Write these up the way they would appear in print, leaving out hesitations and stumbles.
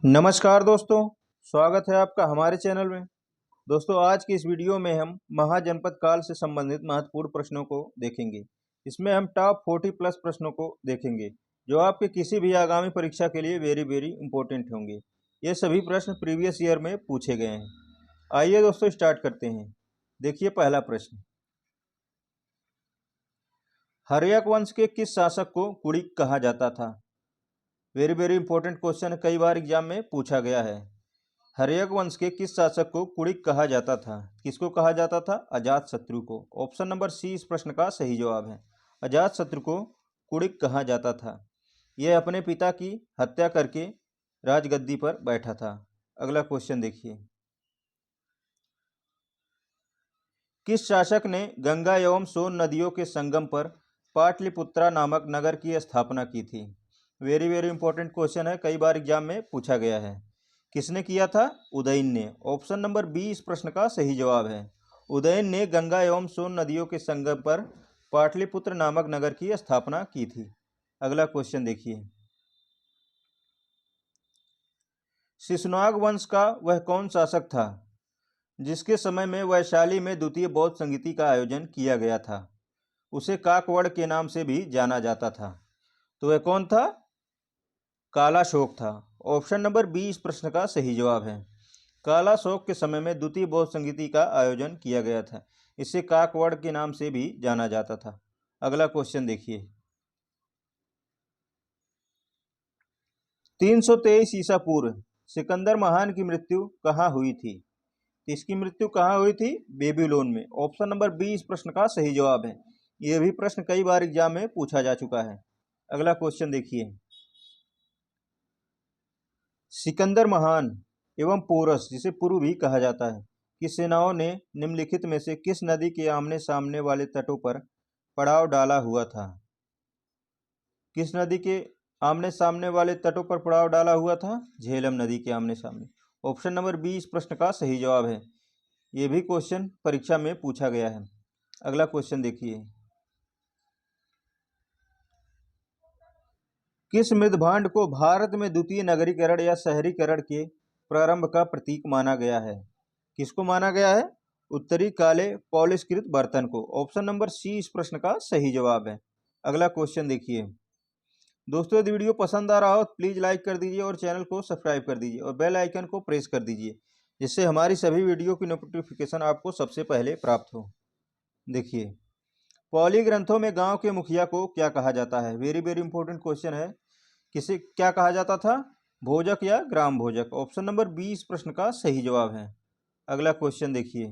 नमस्कार दोस्तों, स्वागत है आपका हमारे चैनल में। दोस्तों, आज की इस वीडियो में हम महाजनपद काल से संबंधित महत्वपूर्ण प्रश्नों को देखेंगे। इसमें हम टॉप 40 प्लस प्रश्नों को देखेंगे जो आपके किसी भी आगामी परीक्षा के लिए वेरी इंपॉर्टेंट होंगे। ये सभी प्रश्न प्रीवियस ईयर में पूछे गए हैं। आइए दोस्तों स्टार्ट करते हैं। देखिए पहला प्रश्न, हर्यक वंश के किस शासक को कुड़िक कहा जाता था? वेरी इंपॉर्टेंट क्वेश्चन, कई बार एग्जाम में पूछा गया है। हर्यक वंश के किस शासक को कुड़िक कहा जाता था? किसको कहा जाता था? अजातशत्रु को। ऑप्शन नंबर सी इस प्रश्न का सही जवाब है। अजातशत्रु को कुड़िक कहा जाता था। यह अपने पिता की हत्या करके राजगद्दी पर बैठा था। अगला क्वेश्चन देखिए, किस शासक ने गंगा एवं सोन नदियों के संगम पर पाटलिपुत्रा नामक नगर की स्थापना की थी? वेरी इंपॉर्टेंट क्वेश्चन है, कई बार एग्जाम में पूछा गया है। किसने किया था? उदयन ने। ऑप्शन नंबर बी इस प्रश्न का सही जवाब है। उदयन ने गंगा एवं सोन नदियों के संगम पर पाटलिपुत्र नामक नगर की स्थापना की थी। अगला क्वेश्चन देखिए, शिशुनाग वंश का वह कौन शासक था जिसके समय में वैशाली में द्वितीय बौद्ध संगीति का आयोजन किया गया था? उसे काकवड़ के नाम से भी जाना जाता था। तो वह कौन था? कालाशोक था। ऑप्शन नंबर बी इस प्रश्न का सही जवाब है। कालाशोक के समय में द्वितीय बौद्ध संगीति का आयोजन किया गया था। इसे काकवड़ के नाम से भी जाना जाता था। अगला क्वेश्चन देखिए, 323 ईसा पूर्व सिकंदर महान की मृत्यु कहाँ हुई थी? इसकी मृत्यु कहाँ हुई थी? बेबीलोन में। ऑप्शन नंबर बी इस प्रश्न का सही जवाब है। यह भी प्रश्न कई बार एग्जाम में पूछा जा चुका है। अगला क्वेश्चन देखिए, सिकंदर महान एवं पोरस, जिसे पुरु भी कहा जाता है, की सेनाओं ने निम्नलिखित में से किस नदी के आमने सामने वाले तटों पर पड़ाव डाला हुआ था? किस नदी के आमने सामने वाले तटों पर पड़ाव डाला हुआ था? झेलम नदी के आमने सामने। ऑप्शन नंबर बी इस प्रश्न का सही जवाब है। यह भी क्वेश्चन परीक्षा में पूछा गया है। अगला क्वेश्चन देखिए, किस मृदभांड को भारत में द्वितीय नगरीकरण या शहरीकरण के प्रारंभ का प्रतीक माना गया है? किसको माना गया है? उत्तरी काले पॉलिशकृत बर्तन को। ऑप्शन नंबर सी इस प्रश्न का सही जवाब है। अगला क्वेश्चन देखिए, दोस्तों यदि वीडियो पसंद आ रहा हो तो प्लीज लाइक कर दीजिए और चैनल को सब्सक्राइब कर दीजिए और बेल आइकन को प्रेस कर दीजिए, जिससे हमारी सभी वीडियो की नोटिफिकेशन आपको सबसे पहले प्राप्त हो। देखिए, पौली ग्रंथों में गांव के मुखिया को क्या कहा जाता है? वेरी इंपॉर्टेंट क्वेश्चन है। किसे क्या कहा जाता था? भोजक या ग्राम भोजक। ऑप्शन नंबर बी इस प्रश्न का सही जवाब है। अगला क्वेश्चन देखिए,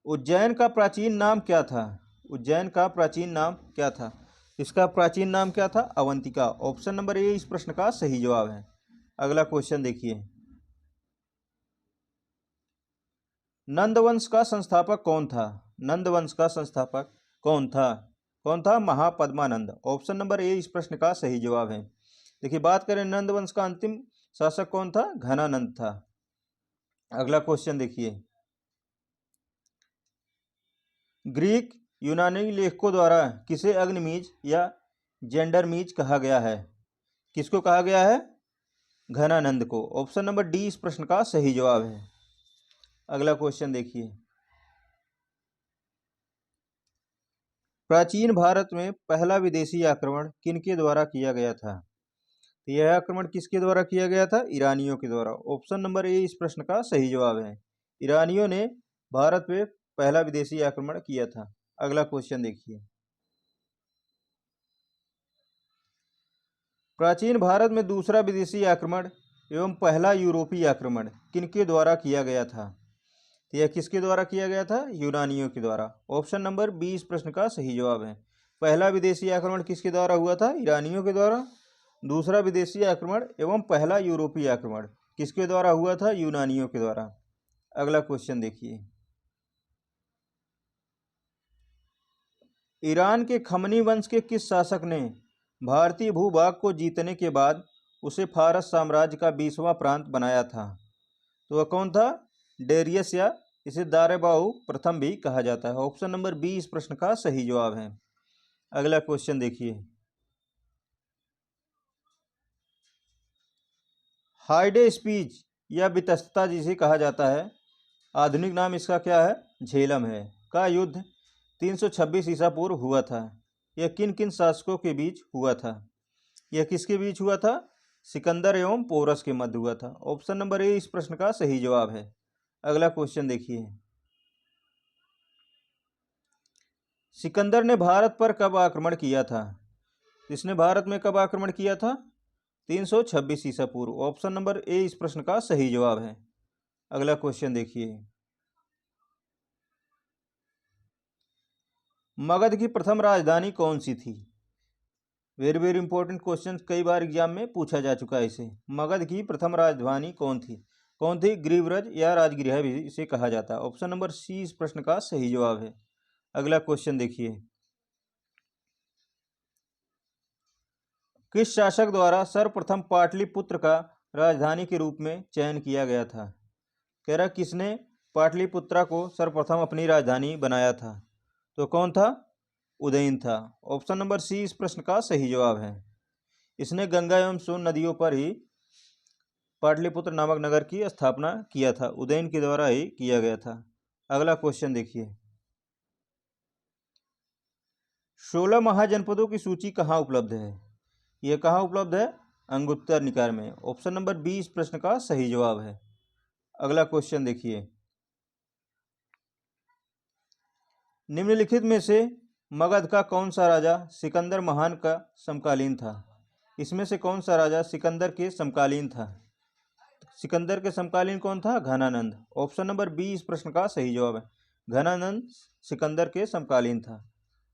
उज्जैन का प्राचीन नाम क्या था? उज्जैन का प्राचीन नाम क्या था? इसका प्राचीन नाम क्या था? अवंतिका। ऑप्शन नंबर ए इस प्रश्न का सही जवाब है। अगला क्वेश्चन देखिए, नंदवंश का संस्थापक कौन था? नंदवंश का संस्थापक कौन था? कौन था? महापद्मानंद। ऑप्शन नंबर ए इस प्रश्न का सही जवाब है। देखिए, बात करें नंदवंश का अंतिम शासक कौन था? घनानंद था। अगला क्वेश्चन देखिए, ग्रीक यूनानी लेखकों द्वारा किसे अग्निमीज या जेंडरमीज कहा गया है? किसको कहा गया है? घनानंद को। ऑप्शन नंबर डी इस प्रश्न का सही जवाब है। अगला क्वेश्चन देखिए, प्राचीन भारत में पहला विदेशी आक्रमण किनके द्वारा किया गया था? तो यह आक्रमण किसके द्वारा किया गया था? ईरानियों के द्वारा। ऑप्शन नंबर ए इस प्रश्न का सही जवाब है। ईरानियों ने भारत पे पहला विदेशी आक्रमण किया था। अगला क्वेश्चन देखिए, प्राचीन भारत में दूसरा विदेशी आक्रमण एवं पहला यूरोपीय आक्रमण किनके द्वारा किया गया था? तो यह किसके द्वारा किया गया था? यूनानियों के द्वारा। ऑप्शन नंबर बी इस प्रश्न का सही जवाब है। पहला विदेशी आक्रमण किसके द्वारा हुआ था? ईरानियों के द्वारा। दूसरा विदेशी आक्रमण एवं पहला यूरोपीय आक्रमण किसके द्वारा हुआ था? यूनानियों के द्वारा। अगला क्वेश्चन देखिए, ईरान के खमनी वंश के किस शासक ने भारतीय भूभाग को जीतने के बाद उसे फारस साम्राज्य का 20वां प्रांत बनाया था? तो वह कौन था? डेरियस, या इसे दारेबाहु प्रथम भी कहा जाता है। ऑप्शन नंबर बी इस प्रश्न का सही जवाब है। अगला क्वेश्चन देखिए, हाइडे स्पीच या वितस्तता जिसे कहा जाता है, आधुनिक नाम इसका क्या है, झेलम है, का युद्ध 326 ईसा पूर्व हुआ था। यह किन किन शासकों के बीच हुआ था? यह किसके बीच हुआ था? सिकंदर एवं पोरस के मध्य हुआ था। ऑप्शन नंबर ए इस प्रश्न का सही जवाब है। अगला क्वेश्चन देखिए, सिकंदर ने भारत पर कब आक्रमण किया था? इसने भारत में कब आक्रमण किया था? 326 ईसा पूर्व। ऑप्शन नंबर ए इस प्रश्न का सही जवाब है। अगला क्वेश्चन देखिए, मगध की प्रथम राजधानी कौन सी थी? वेरी वेरी इंपॉर्टेंट क्वेश्चन, कई बार एग्जाम में पूछा जा चुका है इसे। मगध की प्रथम राजधानी कौन थी? कौन थी? ग्रीवरज या राजगृह भी इसे कहा जाता है। ऑप्शन नंबर सी इस प्रश्न का सही जवाब है। अगला क्वेश्चन देखिए, किस शासक द्वारा सर्वप्रथम पाटलिपुत्र का राजधानी के रूप में चयन किया गया था? कह रहा किसने पाटलिपुत्रा को सर्वप्रथम अपनी राजधानी बनाया था? तो कौन था? उदयन था। ऑप्शन नंबर सी इस प्रश्न का सही जवाब है। इसने गंगा एवं सोन नदियों पर ही पाटलिपुत्र नामक नगर की स्थापना किया था, उदयन के द्वारा ही किया गया था। अगला क्वेश्चन देखिए, 16 महाजनपदों की सूची कहाँ उपलब्ध है? यह कहाँ उपलब्ध है? अंगुत्तर निकाय में। ऑप्शन नंबर बी इस प्रश्न का सही जवाब है। अगला क्वेश्चन देखिए, निम्नलिखित में से मगध का कौन सा राजा सिकंदर महान का समकालीन था? इसमें से कौन सा राजा सिकंदर के समकालीन था? सिकंदर के समकालीन कौन था? घनानंद। ऑप्शन नंबर बी इस प्रश्न का सही जवाब है। घनानंद सिकंदर के समकालीन था।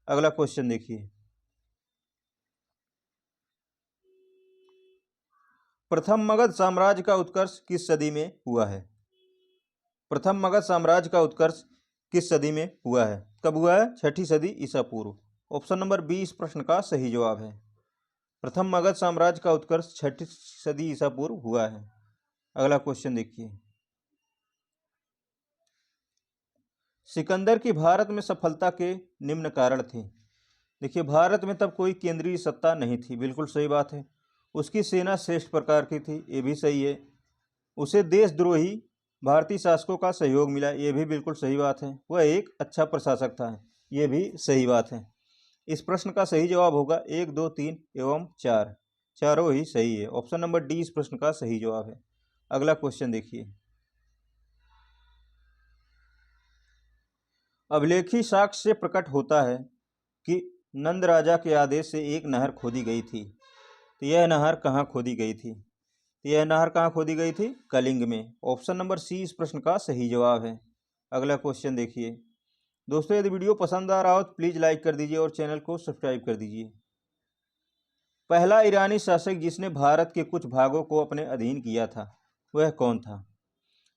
अगला क्वेश्चन देखिए, प्रथम मगध साम्राज्य का उत्कर्ष किस सदी में हुआ है? प्रथम मगध साम्राज्य का उत्कर्ष किस सदी में हुआ है? कब हुआ है? 6ठी सदी ईसा पूर्व। ऑप्शन नंबर बी इस प्रश्न का सही जवाब है। प्रथम मगध साम्राज्य का उत्कर्ष 6ठी सदी ईसा पूर्व हुआ है। अगला क्वेश्चन देखिए, सिकंदर की भारत में सफलता के निम्न कारण थे। देखिए, भारत में तब कोई केंद्रीय सत्ता नहीं थी, बिल्कुल सही बात है। उसकी सेना श्रेष्ठ प्रकार की थी, ये भी सही है। उसे देशद्रोही भारतीय शासकों का सहयोग मिला, ये भी बिल्कुल सही बात है। वह एक अच्छा प्रशासक था, ये भी सही बात है। इस प्रश्न का सही जवाब होगा 1, 2, 3 एवं 4, चारों ही सही है। ऑप्शन नंबर डी इस प्रश्न का सही जवाब है। अगला क्वेश्चन देखिए, अभिलेखी साक्ष्य से प्रकट होता है कि नंद राजा के आदेश से एक नहर खोदी गई थी। तो यह नहर कहाँ खोदी गई थी? यह नहर कहाँ खोदी गई थी? कलिंग में। ऑप्शन नंबर सी इस प्रश्न का सही जवाब है। अगला क्वेश्चन देखिए, दोस्तों यदि वीडियो पसंद आ रहा हो तो प्लीज़ लाइक कर दीजिए और चैनल को सब्सक्राइब कर दीजिए। पहला ईरानी शासक जिसने भारत के कुछ भागों को अपने अधीन किया था, वह कौन था?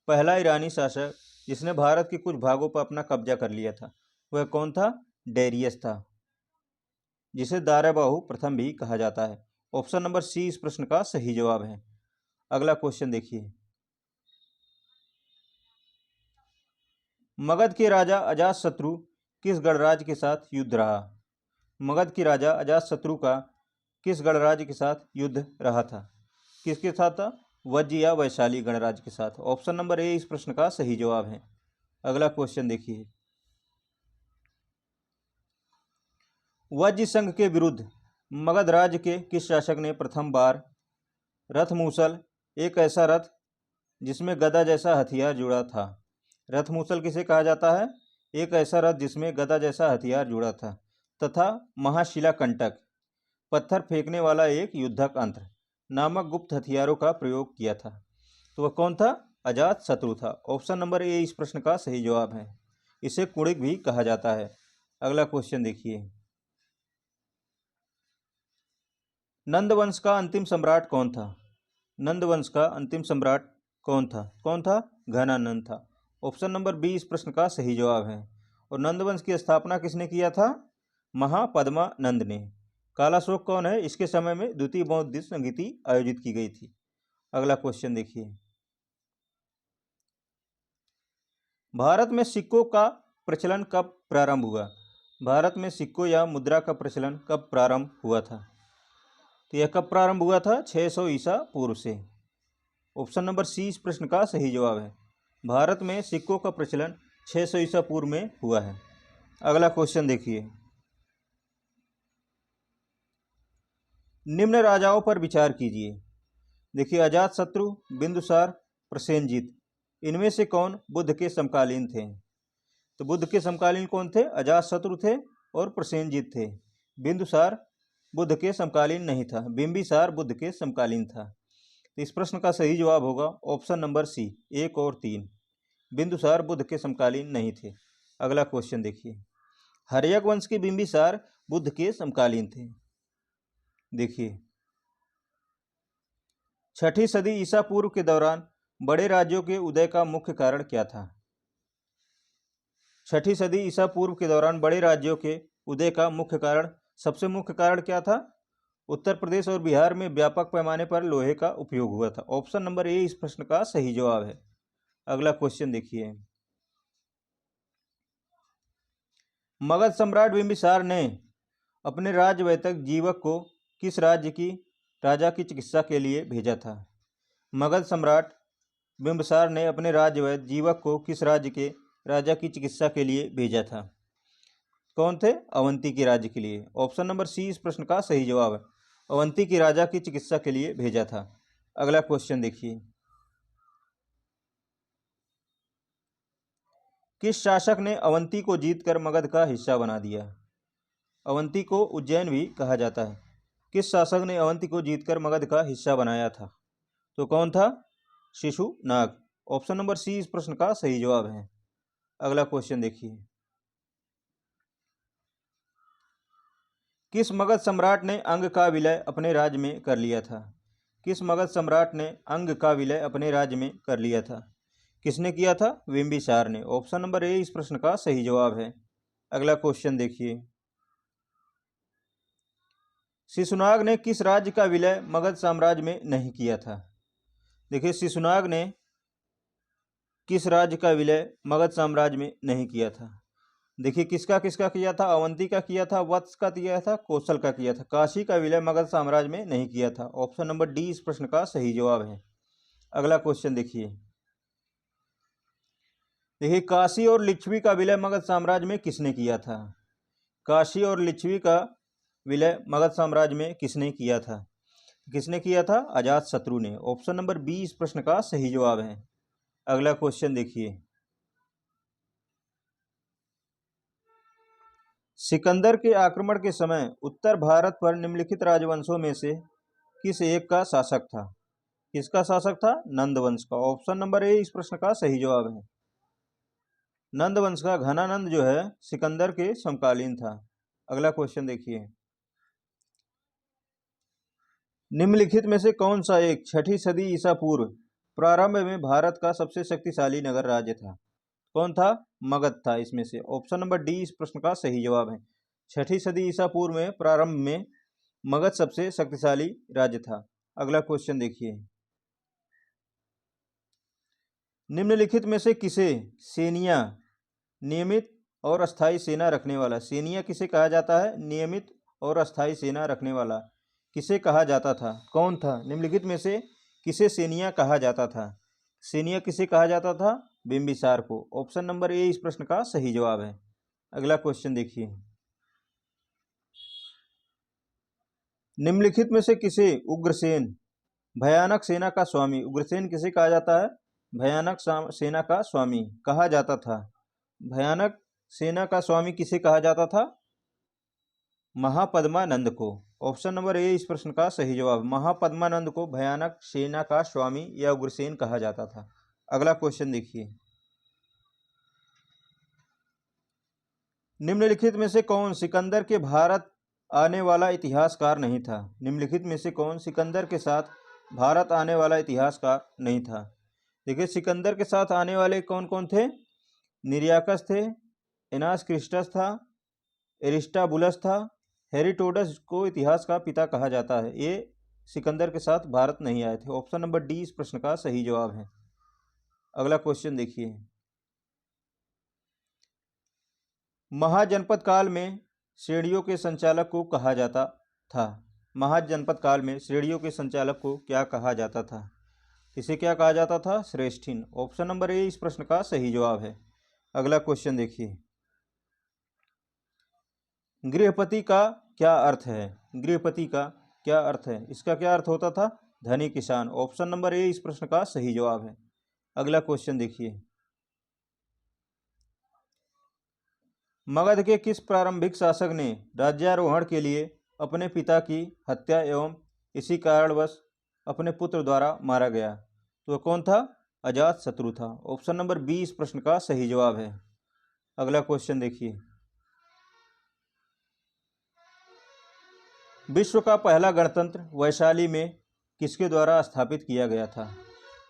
पहला ईरानी शासक जिसने भारत के कुछ भागों पर अपना कब्जा कर लिया था, वह कौन था? डेरियस था, जिसे दाराबाहु प्रथम भी कहा जाता है। ऑप्शन नंबर सी इस प्रश्न का सही जवाब है। अगला क्वेश्चन देखिए, मगध के राजा अजातशत्रु किस गणराज्य के साथ युद्ध रहा? मगध के राजा अजातशत्रु का किस गणराज्य के साथ युद्ध रहा था? किसके साथ था? वज्र या वैशाली गणराज्य के साथ। ऑप्शन नंबर ए इस प्रश्न का सही जवाब है। अगला क्वेश्चन देखिए, वज्र संघ के विरुद्ध मगध राज्य के किस शासक ने प्रथम बार रथ मूसल, एक ऐसा रथ जिसमें गदा जैसा हथियार जुड़ा था? रथ मूसल किसे कहा जाता है? एक ऐसा रथ जिसमें गदा जैसा हथियार जुड़ा था, तथा महाशिला कंटक, पत्थर फेंकने वाला एक युद्धक यंत्र नामक गुप्त हथियारों का प्रयोग किया था। तो वह कौन था? अजातशत्रु था। ऑप्शन नंबर ए इस प्रश्न का सही जवाब है। इसे कुणिक भी कहा जाता है। अगला क्वेश्चन देखिए, नंद वंश का अंतिम सम्राट कौन था? नंद वंश का अंतिम सम्राट कौन था? कौन था? घनानंद था। ऑप्शन नंबर बी इस प्रश्न का सही जवाब है। और नंद वंश की स्थापना किसने किया था? महापद्मानंद ने। कालाशोक कौन है? इसके समय में द्वितीय बौद्ध संगीति आयोजित की गई थी। अगला क्वेश्चन देखिए, भारत में सिक्कों का प्रचलन कब प्रारंभ हुआ? भारत में सिक्कों या मुद्रा का प्रचलन कब प्रारंभ हुआ था? तो यह कब प्रारंभ हुआ था? 600 ईसा पूर्व से। ऑप्शन नंबर सी इस प्रश्न का सही जवाब है। भारत में सिक्कों का प्रचलन 600 ईसा पूर्व में हुआ है। अगला क्वेश्चन देखिए, निम्न राजाओं पर विचार कीजिए। देखिए, अजातशत्रु, बिंदुसार, प्रसेनजीत, इनमें से कौन बुद्ध के समकालीन थे? तो बुद्ध के समकालीन कौन थे? अजातशत्रु थे और प्रसेनजीत थे। बिंदुसार बुद्ध के समकालीन नहीं था, बिंबिसार बुद्ध के समकालीन था। तो इस प्रश्न का सही जवाब होगा ऑप्शन नंबर सी 1 और 3। बिंदुसार बुद्ध के समकालीन नहीं थे। अगला क्वेश्चन देखिए, हर्यक वंश के बिंबिसार बुद्ध के समकालीन थे। देखिए, 6ठी सदी ईसा पूर्व के दौरान बड़े राज्यों के उदय का मुख्य कारण क्या था? 6ठी सदी ईसा पूर्व के दौरान बड़े राज्यों के उदय का मुख्य कारण, सबसे मुख्य कारण क्या था? उत्तर प्रदेश और बिहार में व्यापक पैमाने पर लोहे का उपयोग हुआ था। ऑप्शन नंबर ए इस प्रश्न का सही जवाब है। अगला क्वेश्चन देखिए, मगध सम्राट बिंबिसार ने अपने राज्यवैतक जीवक को किस राज्य की राजा की चिकित्सा के लिए भेजा था? मगध सम्राट बिंबिसार ने अपने राज्यवैद्य जीवक को किस राज्य के राजा की चिकित्सा के लिए भेजा था? कौन थे? अवंती के राज्य के लिए। ऑप्शन नंबर सी इस प्रश्न का सही जवाब है। अवंती के राजा की चिकित्सा के लिए भेजा था। अगला क्वेश्चन देखिए, किस शासक ने अवंती को जीतकर मगध का हिस्सा बना दिया? अवंती को उज्जैन भी कहा जाता है। किस शासक ने अवंती को जीतकर मगध का हिस्सा बनाया था? तो कौन था? शिशुनाग। ऑप्शन नंबर सी इस प्रश्न का सही जवाब है। अगला क्वेश्चन देखिए, किस मगध सम्राट ने अंग का विलय अपने राज्य में कर लिया था? किस मगध सम्राट ने अंग का विलय अपने राज्य में कर लिया था? किसने किया था? बिंबिसार ने। ऑप्शन नंबर ए इस प्रश्न का सही जवाब है। अगला क्वेश्चन देखिए, शिशुनाग ने किस राज्य का विलय मगध साम्राज्य में नहीं किया था? देखिए, शिशुनाग ने किस राज्य का विलय मगध साम्राज्य में नहीं किया था? देखिए, किसका किसका किया था? अवंती का किया था, वत्स का किया था, कौशल का किया था। काशी का विलय मगध साम्राज्य में नहीं किया था। ऑप्शन नंबर डी इस प्रश्न का सही जवाब है। अगला क्वेश्चन देखिए, काशी और लिच्छवी का विलय मगध साम्राज्य में किसने किया था? काशी और लिच्छवी का विलय मगध साम्राज्य में किसने किया था? किसने किया था? अजातशत्रु ने। ऑप्शन नंबर बी इस प्रश्न का सही जवाब है। अगला क्वेश्चन देखिए, सिकंदर के आक्रमण के समय उत्तर भारत पर निम्नलिखित राजवंशों में से किस एक का शासक था? किसका शासक था? नंद वंश का। ऑप्शन नंबर ए इस प्रश्न का सही जवाब है। नंद वंश का घनानंद जो है सिकंदर के समकालीन था। अगला क्वेश्चन देखिए, निम्नलिखित में से कौन सा एक 6ठी सदी ईसा पूर्व प्रारंभ में भारत का सबसे शक्तिशाली नगर राज्य था? कौन था? मगध था इसमें से। ऑप्शन नंबर डी इस प्रश्न का सही जवाब है। 6ठी सदी ईसा पूर्व में प्रारंभ में मगध सबसे शक्तिशाली राज्य था। अगला क्वेश्चन देखिए, निम्नलिखित में से किसे सेनिया नियमित और अस्थायी सेना रखने वाला, सेनिया किसे कहा जाता है? नियमित और अस्थायी सेना रखने वाला किसे कहा जाता था? कौन था? निम्नलिखित में से किसे सेनिया कहा जाता था? सेनिया किसे कहा जाता था? बिंबिसार को। ऑप्शन नंबर ए इस प्रश्न का सही जवाब है। अगला क्वेश्चन देखिए, निम्नलिखित में से किसे उग्रसेन भयानक सेना का स्वामी, उग्रसेन किसे कहा जाता है? भयानक सेना का स्वामी कहा जाता था। भयानक सेना का स्वामी किसे कहा जाता था? महापद्मानंद को। ऑप्शन नंबर ए इस प्रश्न का सही जवाब। महापद्मानंद को भयानक सेना का स्वामी या उग्रसेन कहा जाता था। अगला क्वेश्चन देखिए, निम्नलिखित में से कौन सिकंदर के भारत आने वाला इतिहासकार नहीं था? निम्नलिखित में से कौन सिकंदर के साथ भारत आने वाला इतिहासकार नहीं था? देखिए, सिकंदर के साथ आने वाले कौन कौन थे? निरियाकस थे, एनास क्रिस्टस था, एरिस्टाबुलस था, हेरोडोटस को इतिहास का पिता कहा जाता है। ये सिकंदर के साथ भारत नहीं आए थे। ऑप्शन नंबर डी इस प्रश्न का सही जवाब है। अगला क्वेश्चन देखिए, महाजनपद काल में श्रेणियों के संचालक को कहा जाता था। महाजनपद काल में श्रेणियों के संचालक को क्या कहा जाता था? इसे क्या कहा जाता था? श्रेष्ठिन। ऑप्शन नंबर ए इस प्रश्न का सही जवाब है। अगला क्वेश्चन देखिए, गृहपति का क्या अर्थ है? गृहपति का क्या अर्थ है? इसका क्या अर्थ होता था? धनी किसान। ऑप्शन नंबर ए इस प्रश्न का सही जवाब है। अगला क्वेश्चन देखिए, मगध के किस प्रारंभिक शासक ने राज्यारोहण के लिए अपने पिता की हत्या एवं इसी कारणवश अपने पुत्र द्वारा मारा गया? तो कौन था? अजातशत्रु था। ऑप्शन नंबर बी इस प्रश्न का सही जवाब है। अगला क्वेश्चन देखिए, विश्व का पहला गणतंत्र वैशाली में किसके द्वारा स्थापित किया गया था?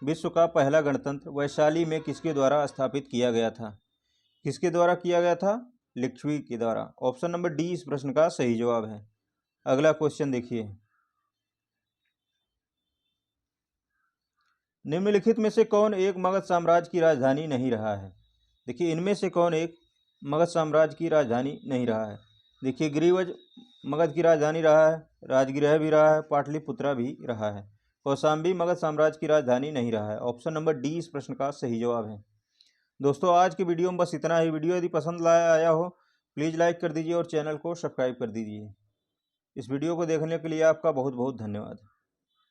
विश्व का पहला गणतंत्र वैशाली में किसके द्वारा स्थापित किया गया था? किसके द्वारा किया गया था? लिच्छवी के द्वारा। ऑप्शन नंबर डी इस प्रश्न का सही जवाब है। अगला क्वेश्चन देखिए, निम्नलिखित में से कौन एक मगध साम्राज्य की राजधानी नहीं रहा है? देखिए, इनमें से कौन एक मगध साम्राज्य की राजधानी नहीं रहा है? देखिए, गिरिवज मगध की राजधानी रहा है, राजगृह भी रहा है, पाटलिपुत्रा भी रहा है। कौशाम्बी मगध साम्राज्य की राजधानी नहीं रहा है। ऑप्शन नंबर डी इस प्रश्न का सही जवाब है। दोस्तों, आज की वीडियो में बस इतना ही। वीडियो यदि पसंद आया हो प्लीज़ लाइक कर दीजिए और चैनल को सब्सक्राइब कर दीजिए। इस वीडियो को देखने के लिए आपका बहुत बहुत धन्यवाद।